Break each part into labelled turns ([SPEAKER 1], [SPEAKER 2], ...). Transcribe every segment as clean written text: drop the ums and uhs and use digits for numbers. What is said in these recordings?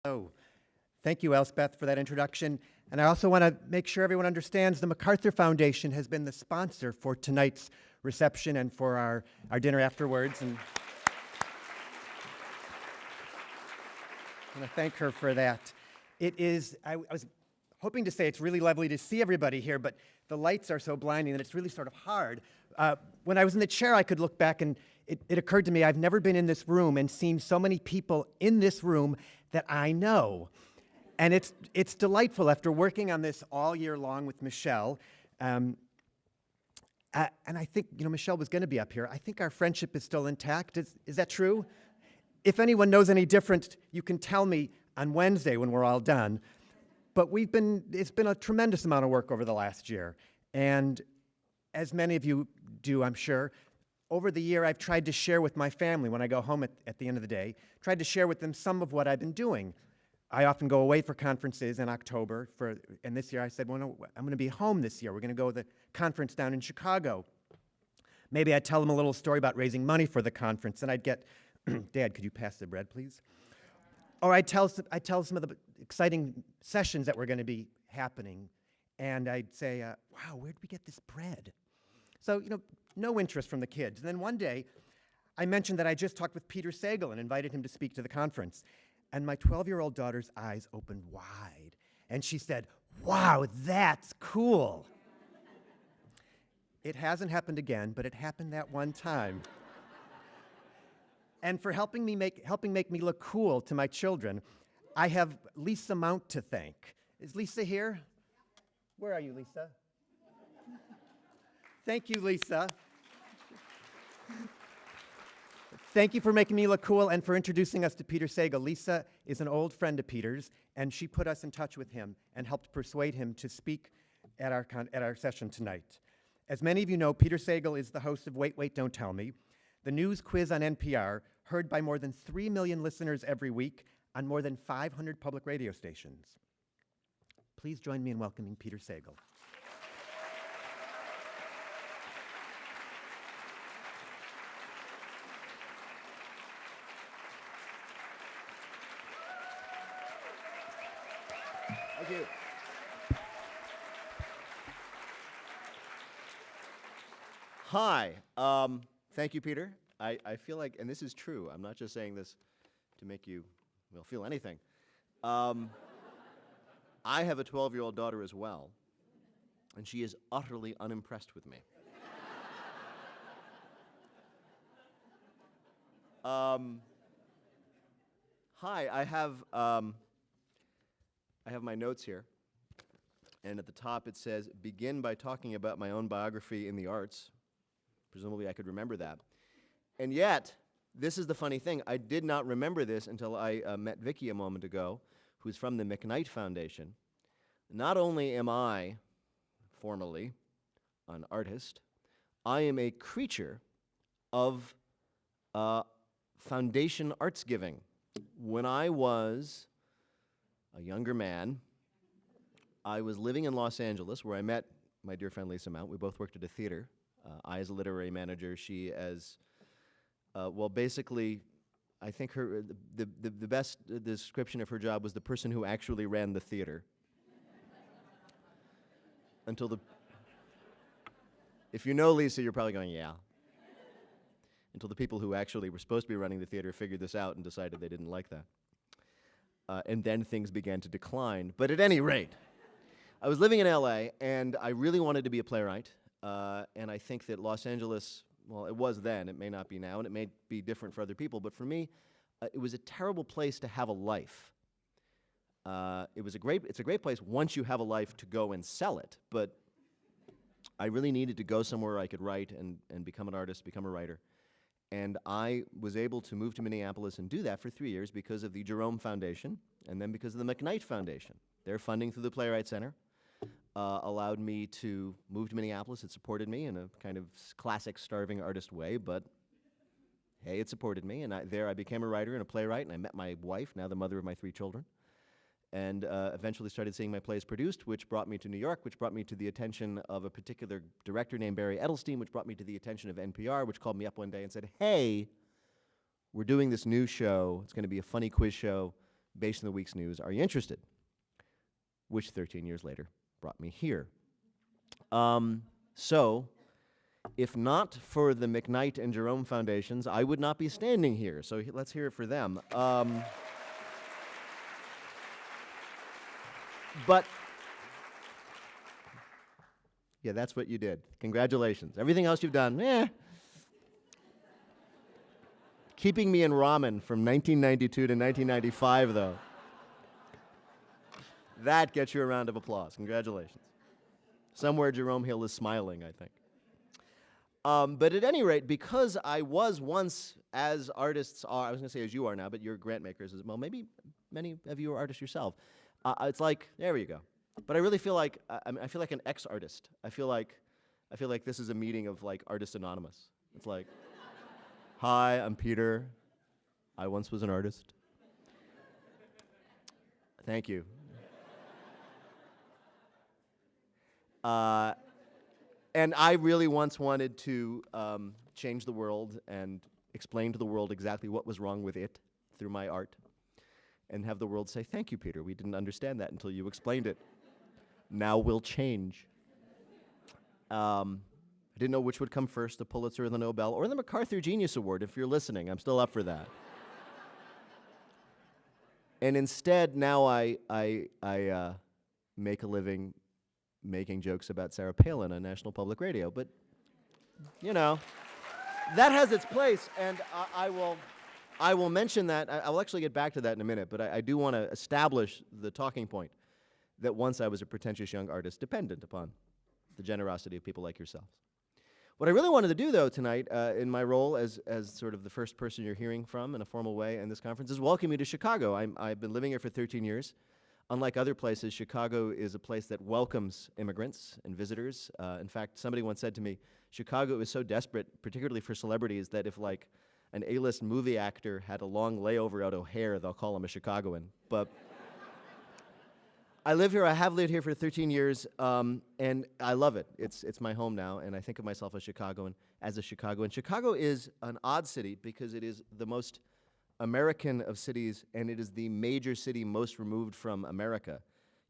[SPEAKER 1] Oh, thank you, Elspeth, for that introduction. And I also want to make sure everyone understands the MacArthur Foundation has been the sponsor for tonight's reception and for our dinner afterwards. And I want to thank her for that. I was hoping to say it's really lovely to see everybody here, but the lights are so blinding that it's really sort of hard. When I was in the chair, I could look back, and it occurred to me I've never been in this room and seen so many people in this room that I know. And it's delightful after working on this all year long with Michelle. And I think, Michelle was going to be up here. I think our friendship is still intact. Is that true? If anyone knows any different, you can tell me on Wednesday when we're all done. But it's been a tremendous amount of work over the last year. And as many of you do, I'm sure, over the year I've tried to share with my family when I go home at the end of the day, tried to share with them some of what I've been doing. I often go away for conferences in October, and this year I said, well, no, I'm going to be home this year. We're going to go to the conference down in Chicago. Maybe I'd tell them a little story about raising money for the conference, and I'd get, Dad, could you pass the bread, please? Or I'd tell some of the exciting sessions that were going to be happening, and I'd say, wow, where'd we get this bread? So, no interest from the kids. And then one day, I mentioned that I just talked with Peter Sagal and invited him to speak to the conference. And my 12-year-old daughter's eyes opened wide, and she said, wow, that's cool. It hasn't happened again, but it happened that one time. And for helping make me look cool to my children, I have Lisa Mount to thank. Is Lisa here? Where are you, Lisa? Thank you, Lisa. Thank you for making me look cool and for introducing us to Peter Sagal. Lisa is an old friend of Peter's, and she put us in touch with him and helped persuade him to speak at our session tonight. As many of you know, Peter Sagal is the host of Wait, Wait, Don't Tell Me, the news quiz on NPR, heard by more than 3 million listeners every week on more than 500 public radio stations. Please join me in welcoming Peter Sagal. Thank you.
[SPEAKER 2] Hi. Thank you, Peter. I feel like, and this is true, I'm not just saying this to make you, feel anything. I have a 12-year-old daughter as well, and she is utterly unimpressed with me. Hi, I have my notes here, and at the top it says, begin by talking about my own biography in the arts. Presumably I could remember that. And yet, this is the funny thing, I did not remember this until I met Vicki a moment ago, who's from the McKnight Foundation. Not only am I, formally, an artist, I am a creature of foundation arts giving. When I was a younger man, I was living in Los Angeles, where I met my dear friend Lisa Mount. We both worked at a theater. I as a literary manager, she as, basically, I think the best description of her job was the person who actually ran the theater. If you know Lisa, you're probably going, yeah. Until the people who actually were supposed to be running the theater figured this out and decided they didn't like that. And then things began to decline. But at any rate, I was living in LA, and I really wanted to be a playwright. And I think that Los Angeles, well, it was then, it may not be now, and it may be different for other people, but for me, it was a terrible place to have a life. It's a great place once you have a life to go and sell it, but I really needed to go somewhere I could write and become an artist, become a writer. And I was able to move to Minneapolis and do that for 3 years because of the Jerome Foundation, and then because of the McKnight Foundation. Their funding through the Playwright Center allowed me to move to Minneapolis. It supported me in a kind of classic starving artist way, but hey, it supported me. And there I became a writer and a playwright, and I met my wife, now the mother of my 3 children, and eventually started seeing my plays produced, which brought me to New York, which brought me to the attention of a particular director named Barry Edelstein, which brought me to the attention of NPR, which called me up one day and said, hey, we're doing this new show. It's going to be a funny quiz show. based on the week's news, Are You Interested? Which 13 years later brought me here. So, if not for the McKnight and Jerome Foundations, I would not be standing here. So let's hear it for them. But, yeah, that's what you did. Congratulations. Everything else you've done, Keeping me in ramen from 1992 to 1995, though. That gets you a round of applause. Congratulations. Somewhere Jerome Hill is smiling, I think. But at any rate, because I was once, as artists are, I was going to say as you are now, but you're grant makers as well. Maybe many of you are artists yourself. It's like, there you go. But I really feel like, I feel like an ex-artist. I feel like this is a meeting of like Artists Anonymous. It's like, hi, I'm Peter. I once was an artist. Thank you. And I really once wanted to change the world and explain to the world exactly what was wrong with it through my art, and have the world say, thank you, Peter. We didn't understand that until you explained it. Now we'll change. I didn't know which would come first, the Pulitzer or the Nobel, or the MacArthur Genius Award. If you're listening, I'm still up for that. And instead, now I make a living making jokes about Sarah Palin on National Public Radio. But, you know, that has its place, and I will mention that. I will actually get back to that in a minute, but I do want to establish the talking point that once I was a pretentious young artist dependent upon the generosity of people like yourselves. What I really wanted to do, though, tonight, in my role as sort of the first person you're hearing from in a formal way in this conference, is welcome you to Chicago. I've been living here for 13 years. Unlike other places, Chicago is a place that welcomes immigrants and visitors. In fact, somebody once said to me, Chicago is so desperate, particularly for celebrities, that if, like, an A-list movie actor had a long layover at O'Hare, they'll call him a Chicagoan. But I live here. I have lived here for 13 years, and I love it. It's my home now, and I think of myself as a Chicagoan. Chicago is an odd city because it is the most American of cities, and it is the major city most removed from America,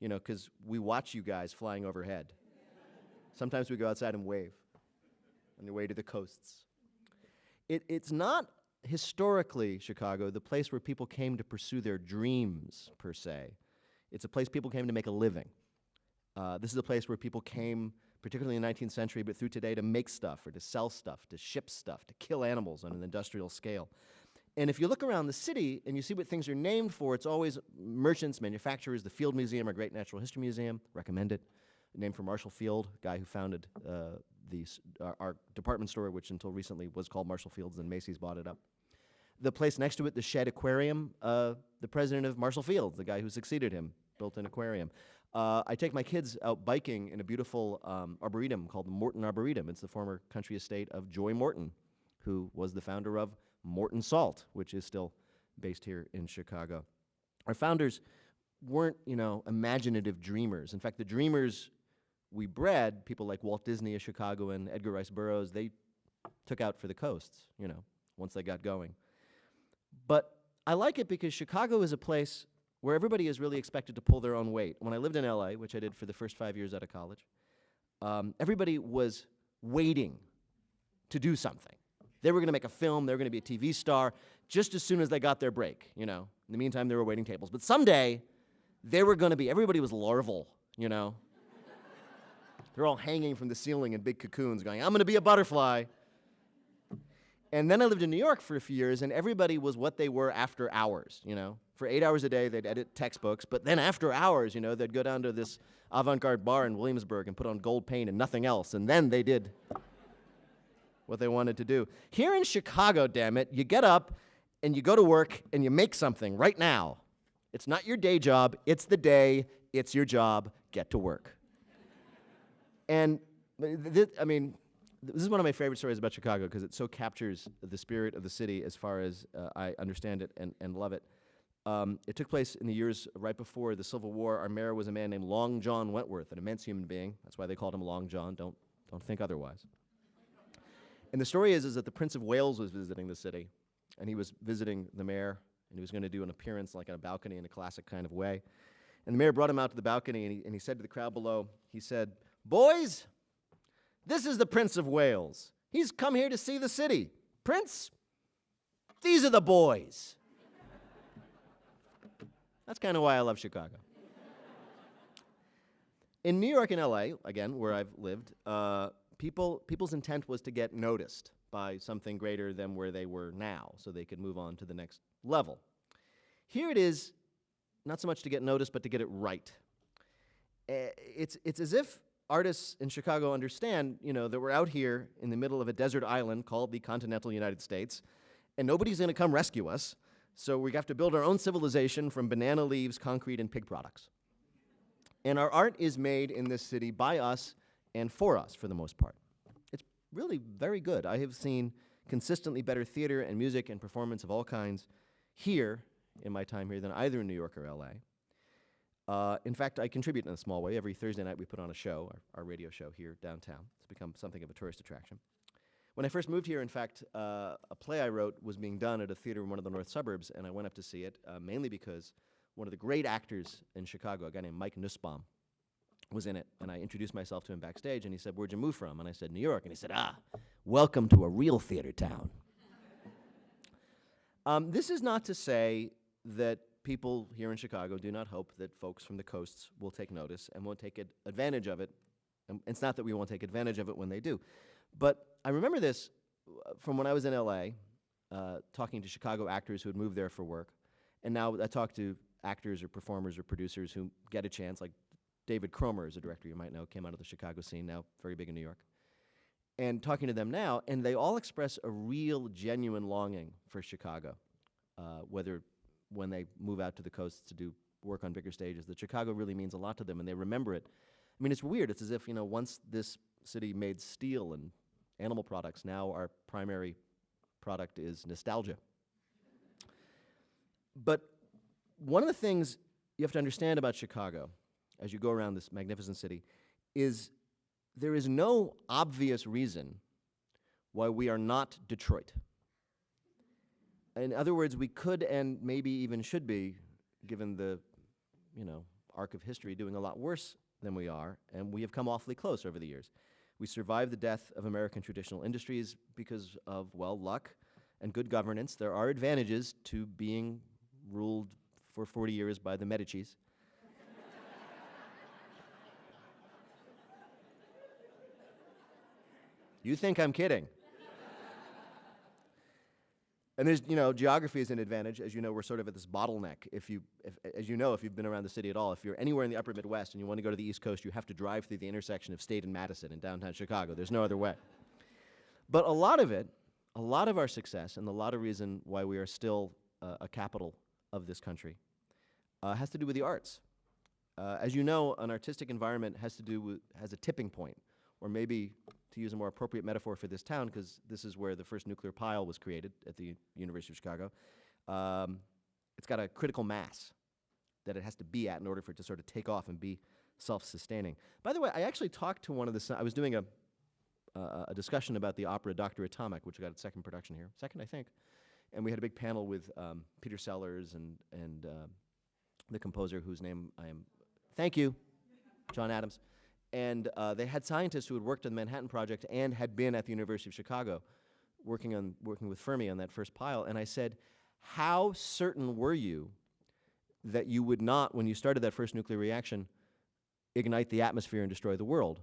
[SPEAKER 2] you know, because we watch you guys flying overhead. Sometimes we go outside and wave on your way to the coasts. It's not historically, Chicago, the place where people came to pursue their dreams, per se. It's a place people came to make a living. This is a place where people came, particularly in the 19th century, but through today, to make stuff or to sell stuff, to ship stuff, to kill animals on an industrial scale. And if you look around the city and you see what things are named for, it's always merchants, manufacturers. The Field Museum, our great natural history museum, recommend it. Named for Marshall Field, guy who founded our department store, which until recently was called Marshall Field's, and Macy's bought it up. The place next to it, the Shed Aquarium, the president of Marshall Field, the guy who succeeded him, built an aquarium. I take my kids out biking in a beautiful arboretum called the Morton Arboretum. It's the former country estate of Joy Morton, who was the founder of Morton Salt, which is still based here in Chicago. Our founders weren't, you know, imaginative dreamers. In fact, the dreamers we bred, people like Walt Disney, a Chicagoan, Edgar Rice Burroughs, they took out for the coasts, you know, once they got going. But I like it because Chicago is a place where everybody is really expected to pull their own weight. When I lived in LA, which I did for the first 5 years out of college, everybody was waiting to do something. They were going to make a film, they were going to be a TV star, just as soon as they got their break, you know. In the meantime, they were waiting tables. But someday, they were going to be, everybody was larval, you know. They're all hanging from the ceiling in big cocoons going, I'm going to be a butterfly. And then I lived in New York for a few years, and everybody was what they were after hours, you know. For 8 hours a day, they'd edit textbooks, but then after hours, you know, they'd go down to this avant-garde bar in Williamsburg and put on gold paint and nothing else, and then they did what they wanted to do. Here in Chicago, damn it, you get up and you go to work and you make something right now. It's not your day job, it's the day, it's your job, get to work. And this is one of my favorite stories about Chicago because it so captures the spirit of the city as far as I understand it and love it. It took place in the years right before the Civil War. Our mayor was a man named Long John Wentworth, an immense human being. That's why they called him Long John. Don't think otherwise. And the story is that the Prince of Wales was visiting the city, and he was visiting the mayor and he was going to do an appearance like on a balcony in a classic kind of way. And the mayor brought him out to the balcony, and he said to the crowd below, he said, "Boys, this is the Prince of Wales. He's come here to see the city. Prince, these are the boys." That's kind of why I love Chicago. In New York and LA, again, where I've lived, people's intent was to get noticed by something greater than where they were now, so they could move on to the next level. Here it is, not so much to get noticed, but to get it right. It's as if artists in Chicago understand, that we're out here in the middle of a desert island called the continental United States, and nobody's going to come rescue us, so we have to build our own civilization from banana leaves, concrete, and pig products. And our art is made in this city by us and for us, for the most part. It's really very good. I have seen consistently better theater and music and performance of all kinds here, in my time here, than either in New York or LA. In fact, I contribute in a small way. Every Thursday night we put on a show, our radio show here downtown. It's become something of a tourist attraction. When I first moved here, in fact, a play I wrote was being done at a theater in one of the north suburbs, and I went up to see it, mainly because one of the great actors in Chicago, a guy named Mike Nussbaum, was in it, and I introduced myself to him backstage, and he said, "Where'd you move from?" And I said, "New York." And he said, "Welcome to a real theater town." This is not to say that people here in Chicago do not hope that folks from the coasts will take notice and won't take advantage of it. And it's not that we won't take advantage of it when they do. But I remember this from when I was in LA, talking to Chicago actors who had moved there for work. And now I talk to actors or performers or producers who get a chance, like David Cromer is a director you might know, came out of the Chicago scene, now very big in New York. And talking to them now, and they all express a real, genuine longing for Chicago, whether when they move out to the coast to do work on bigger stages, that Chicago really means a lot to them, and they remember it. I mean, it's weird. It's as if, once this city made steel and animal products, now our primary product is nostalgia. But one of the things you have to understand about Chicago as you go around this magnificent city is there is no obvious reason why we are not Detroit. In other words, we could and maybe even should be, given the arc of history, doing a lot worse than we are, and we have come awfully close over the years. We survived the death of American traditional industries because of, luck and good governance. There are advantages to being ruled for 40 years by the Medicis. You think I'm kidding. And there's, geography is an advantage. As you know, we're sort of at this bottleneck. If you've been around the city at all, if you're anywhere in the upper Midwest and you want to go to the East Coast, you have to drive through the intersection of State and Madison in downtown Chicago. There's no other way. But a lot of our success and a lot of reason why we are still a capital of this country has to do with the arts. As you know, an artistic environment has a tipping point, or maybe, to use a more appropriate metaphor for this town, because this is where the first nuclear pile was created at the University of Chicago, it's got a critical mass that it has to be at in order for it to sort of take off and be self-sustaining. By the way, I actually talked to one of the, I was doing a discussion about the opera Dr. Atomic, which got its second production here, second I think, and we had a big panel with Peter Sellers and the composer whose name thank you, John Adams. And they had scientists who had worked on the Manhattan Project and had been at the University of Chicago working with Fermi on that first pile. And I said, how certain were you that you would not, when you started that first nuclear reaction, ignite the atmosphere and destroy the world?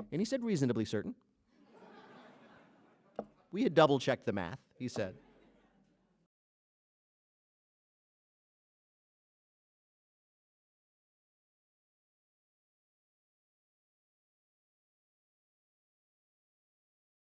[SPEAKER 2] And he said, reasonably certain. We had double-checked the math, he said.